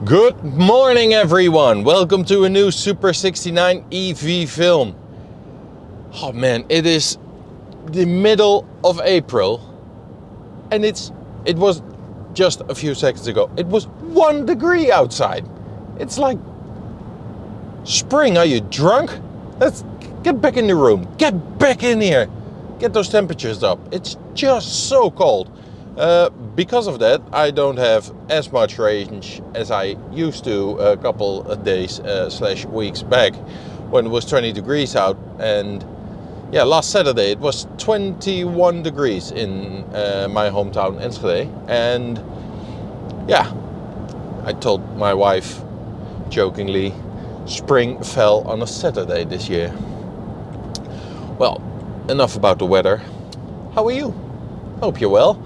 Good morning everyone, welcome to a new Super 69 EV film. Oh man, it is the middle of April and it was just a few seconds ago. It was 1 degree outside. It's like spring. Are you drunk? Let's get back in the room. Get back in here. Get those temperatures up. It's just so cold. Because of that, I don't have as much range as I used to a couple of days / weeks back when it was 20 degrees out. And yeah, last Saturday it was 21 degrees in my hometown Enschede. And yeah, I told my wife jokingly, spring fell on a Saturday this year. Well, enough about the weather. How are you? Hope you're well.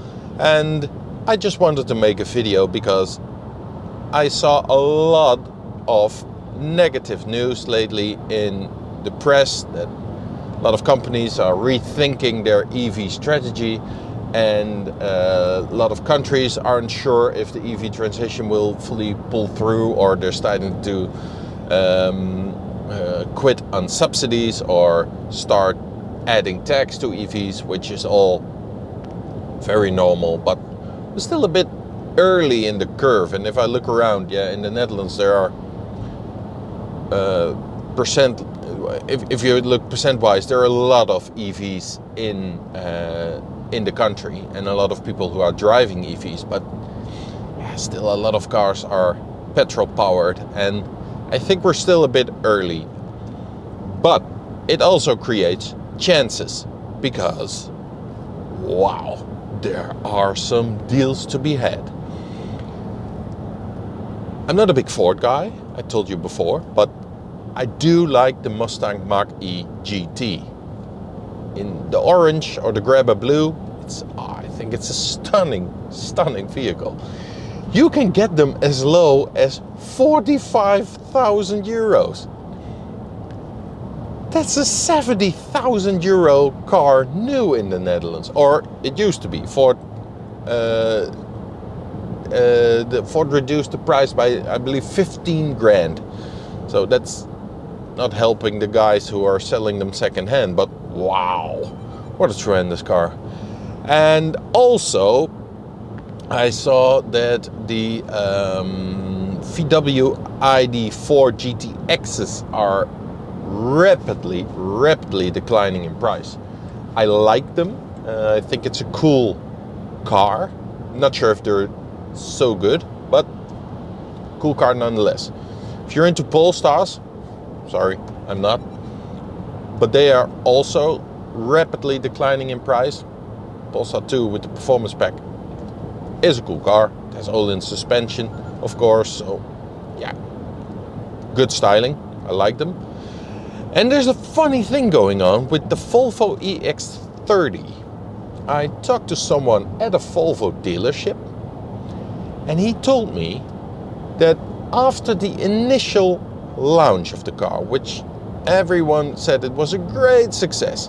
And I just wanted to make a video because I saw a lot of negative news lately in the press that a lot of companies are rethinking their EV strategy, and a lot of countries aren't sure if the EV transition will fully pull through, or they're starting to quit on subsidies or start adding tax to EVs, which is all very normal, but we're still a bit early in the curve. And if I look around, in the Netherlands there are if you look percent-wise, there are a lot of EVs in the country, and a lot of people who are driving EVs, but still a lot of cars are petrol powered, and I think we're still a bit early. But it also creates chances, because wow, there are some deals to be had. I'm not a big Ford guy, I told you before, but I do like the Mustang Mach E GT. In the orange or the grabber blue, I think it's a stunning vehicle. You can get them as low as 45,000 euros. That's a 70,000 euro car new in the Netherlands, or it used to be. Ford reduced the price by, I believe, 15 grand. So that's not helping the guys who are selling them second hand, but wow, what a tremendous car. And also I saw that the VW ID4 GTXs are rapidly declining in price. I like them. I think it's a cool car. Not sure if they're so good, but cool car nonetheless. If you're into Polestars, sorry, I'm not, but they are also rapidly declining in price. Polestar 2 with the performance pack is a cool car. It has all-in suspension, of course, so yeah, good styling. I like them. And there's a funny thing going on with the Volvo EX30. I talked to someone at a Volvo dealership, and he told me that after the initial launch of the car, which everyone said it was a great success,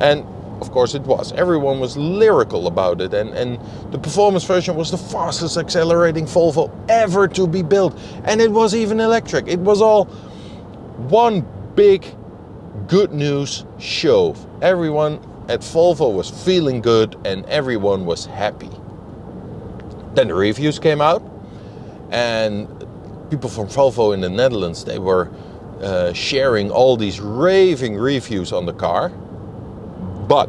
and of course it was, everyone was lyrical about it, and the performance version was the fastest accelerating Volvo ever to be built, and it was even electric. It was all one big good news show. Everyone at Volvo was feeling good and everyone was happy. Then the reviews came out, and people from Volvo in the Netherlands, they were sharing all these raving reviews on the car. But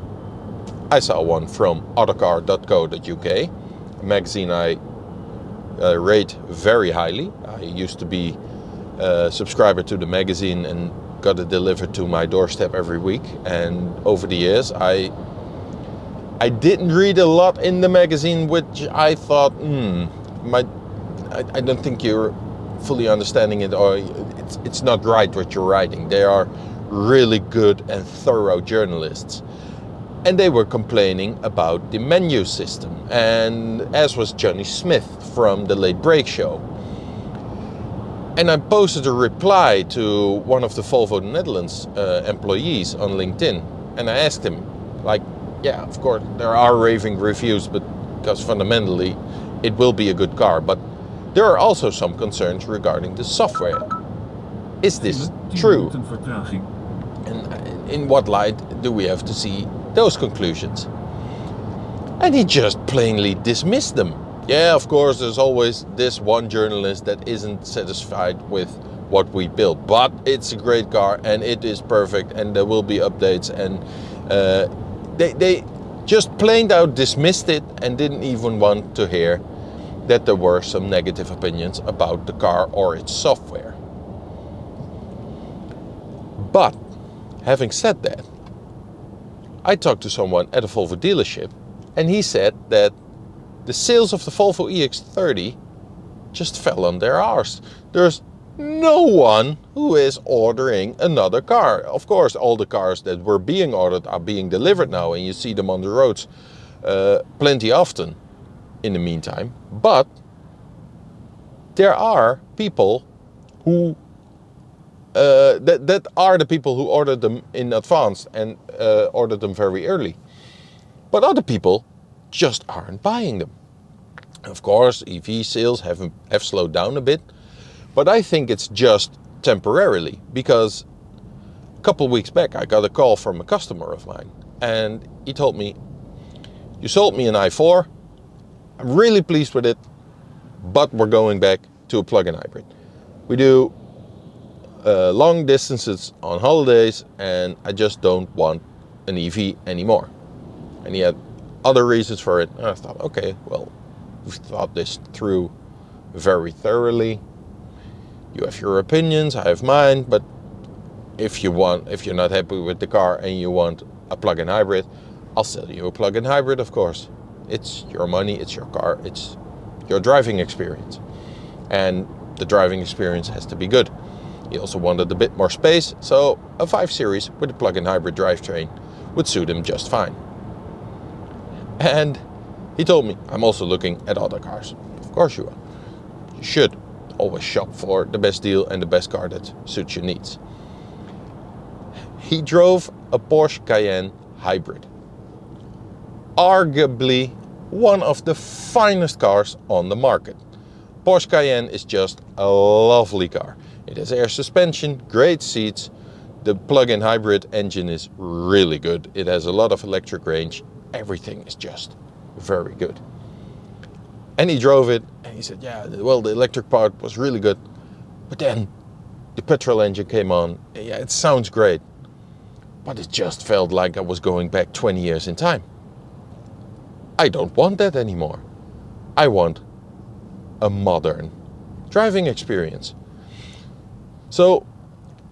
I saw one from autocar.co.uk, a magazine I rate very highly. I used to be a subscriber to the magazine and got it delivered to my doorstep every week. And over the years, I didn't read a lot in the magazine, which I thought, I don't think you're fully understanding it, or it's not right what you're writing. They are really good and thorough journalists. And they were complaining about the menu system, and as was Johnny Smith from the Late Break Show. And I posted a reply to one of the Volvo Netherlands employees on LinkedIn, and I asked him, like, yeah, of course there are raving reviews, but because fundamentally it will be a good car, but There are also some concerns regarding the software. Is this true? And in what light do we have to see those conclusions? And he just plainly dismissed them. Yeah, of course, there's always this one journalist that isn't satisfied with what we built, but it's a great car and it is perfect and there will be updates, and they just plain out dismissed it and didn't even want to hear that there were some negative opinions about the car or its software. But having said that, I talked to someone at a Volvo dealership and he said that the sales of the Volvo EX30 just fell on their arse. There's no one who is ordering another car. Of course, all the cars that were being ordered are being delivered now, and you see them on the roads plenty often in the meantime. But there are people who that are the people who ordered them in advance and ordered them very early. But other people just aren't buying them. Of course, EV sales have slowed down a bit, but I think it's just temporarily, because a couple of weeks back I got a call from a customer of mine and he told me, "You sold me an i4, I'm really pleased with it, but we're going back to a plug-in hybrid. We do long distances on holidays and I just don't want an EV anymore." And he had other reasons for it. And I thought, okay, well, we've thought this through very thoroughly. You have your opinions, I have mine, but if you're not happy with the car and you want a plug-in hybrid, I'll sell you a plug-in hybrid, of course. It's your money, it's your car, it's your driving experience. And the driving experience has to be good. He also wanted a bit more space, so a 5 Series with a plug-in hybrid drivetrain would suit him just fine. And he told me, I'm also looking at other cars. Of course you are. You should always shop for the best deal and the best car that suits your needs. He drove a Porsche Cayenne hybrid. Arguably one of the finest cars on the market. Porsche Cayenne is just a lovely car. It has air suspension, great seats. The plug-in hybrid engine is really good. It has a lot of electric range. Everything is just very good. And he drove it and he said, yeah, well, the electric part was really good. But then the petrol engine came on. Yeah, it sounds great. But it just felt like I was going back 20 years in time. I don't want that anymore. I want a modern driving experience. So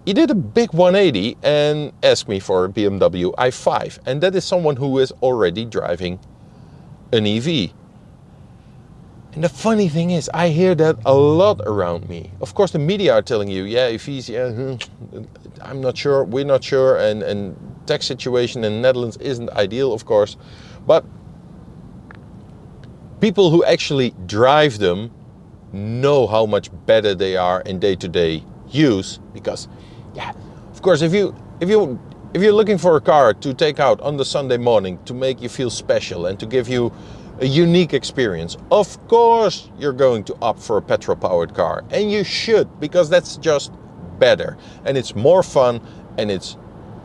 he did a big 180 and asked me for a BMW i5. And that is someone who is already driving an EV. And the funny thing is, I hear that a lot around me. Of course, the media are telling you, yeah, EVs, I'm not sure, we're not sure. And tax situation in the Netherlands isn't ideal, of course. But people who actually drive them know how much better they are in day-to-day use, because yeah, of course, if you're looking for a car to take out on the Sunday morning to make you feel special and to give you a unique experience, of course you're going to opt for a petrol-powered car, and you should, because that's just better and it's more fun and it's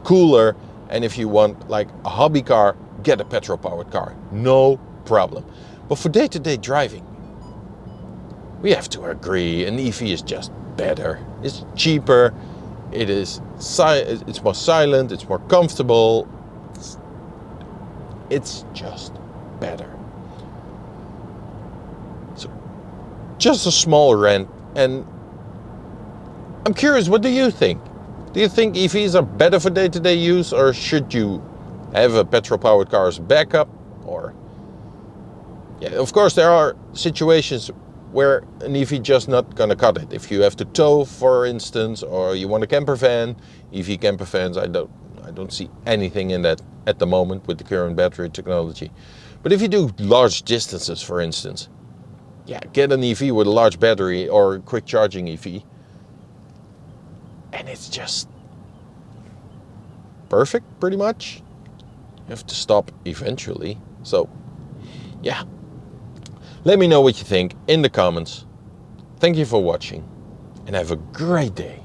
cooler. And if you want like a hobby car, get a petrol-powered car, no problem. But for day-to-day driving, we have to agree an EV is just better. It's cheaper. It's more silent. It's more comfortable. It's just better. So, just a small rant. And I'm curious, what do you think? Do you think EVs are better for day-to-day use, or should you have a petrol-powered car as backup? Or yeah, of course, there are situations where an EV just not gonna cut it. If you have to tow, for instance, or you want a camper van, EV camper vans, I don't see anything in that at the moment with the current battery technology. But if you do large distances, for instance, yeah, get an EV with a large battery or a quick charging EV, and it's just perfect, pretty much. You have to stop eventually. So, yeah. Let me know what you think in the comments. Thank you for watching and have a great day.